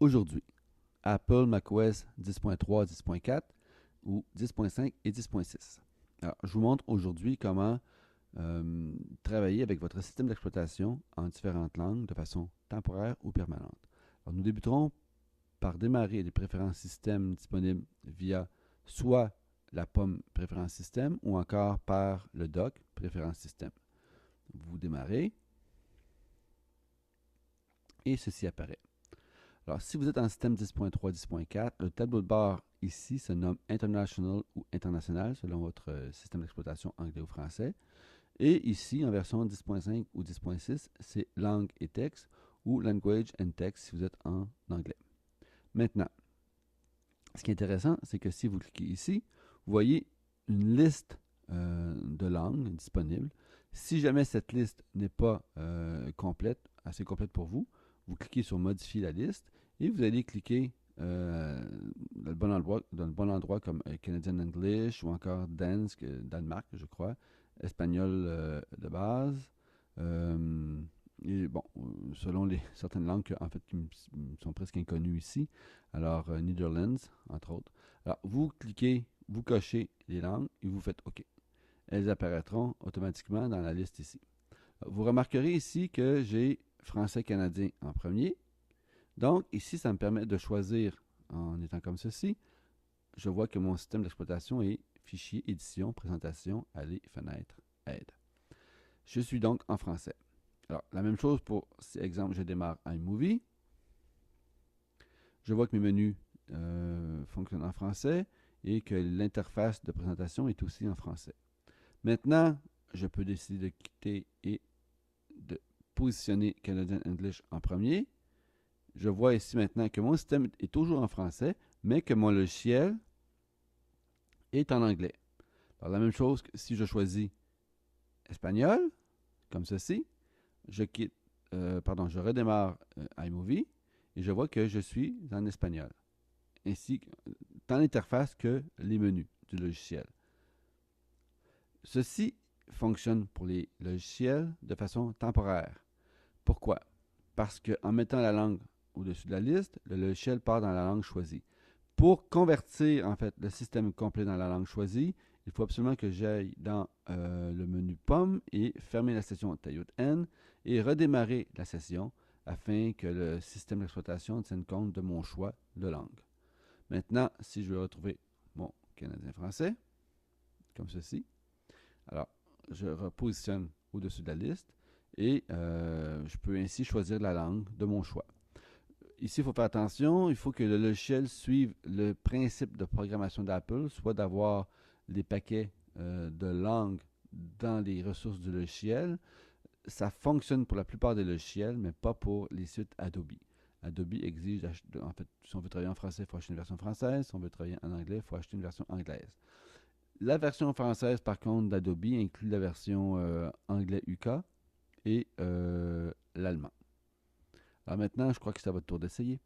aujourd'hui. Apple macOS 10.3, 10.4 ou 10.5 et 10.6. Alors, je vous montre aujourd'hui comment travailler avec votre système d'exploitation en différentes langues de façon temporaire ou permanente. Alors, nous débuterons par démarrer les préférences système disponibles via soit la pomme préférences système ou encore par le dock préférences système. Vous démarrez et ceci apparaît. Alors, si vous êtes en système 10.3, 10.4, le tableau de bord ici se nomme International ou International selon votre système d'exploitation anglais ou français. Et ici, en version 10.5 ou 10.6, c'est Langue et texte ou Language and Text si vous êtes en anglais. Maintenant, ce qui est intéressant, c'est que si vous cliquez ici, vous voyez une liste de langues disponibles. Si jamais cette liste n'est pas assez complète pour vous, vous cliquez sur Modifier la liste et vous allez cliquer dans le bon endroit comme Canadian English ou encore Dansk, Danemark, je crois, espagnol de base. Et bon, selon certaines langues en fait, qui me sont presque inconnues ici, alors Netherlands, entre autres. Alors, vous cliquez, vous cochez les langues et vous faites OK. Elles apparaîtront automatiquement dans la liste ici. Vous remarquerez ici que j'ai français canadien en premier. Donc, ici, ça me permet de choisir en étant comme ceci. Je vois que mon système d'exploitation est fichier, édition, présentation, aller, fenêtre, aide. Je suis donc en français. Alors, la même chose pour, si exemple, je démarre iMovie. Je vois que mes menus fonctionnent en français et que l'interface de présentation est aussi en français. Maintenant, je peux décider de quitter et de positionner Canadian English en premier. Je vois ici maintenant que mon système est toujours en français, mais que mon logiciel est en anglais. Alors, la même chose que si je choisis espagnol, comme ceci, je redémarre iMovie et je vois que je suis en espagnol, ainsi tant l'interface que les menus du logiciel. Ceci fonctionne pour les logiciels de façon temporaire. Pourquoi? Parce qu'en mettant la langue au-dessus de la liste, le logiciel part dans la langue choisie. Pour convertir en fait le système complet dans la langue choisie, il faut absolument que j'aille dans le menu Pomme et fermer la session Taillout N et redémarrer la session afin que le système d'exploitation tienne compte de mon choix de langue. Maintenant, si je veux retrouver mon canadien français, comme ceci, alors je repositionne au-dessus de la liste et je peux ainsi choisir la langue de mon choix. Ici, il faut faire attention, il faut que le logiciel suive le principe de programmation d'Apple, soit d'avoir les paquets de langues dans les ressources du logiciel. Ça fonctionne pour la plupart des logiciels, mais pas pour les suites Adobe. Adobe exige, en fait, si on veut travailler en français, il faut acheter une version française. Si on veut travailler en anglais, il faut acheter une version anglaise. La version française, par contre, d'Adobe inclut la version anglais UK et l'allemand. Alors maintenant, je crois que c'est à votre tour d'essayer.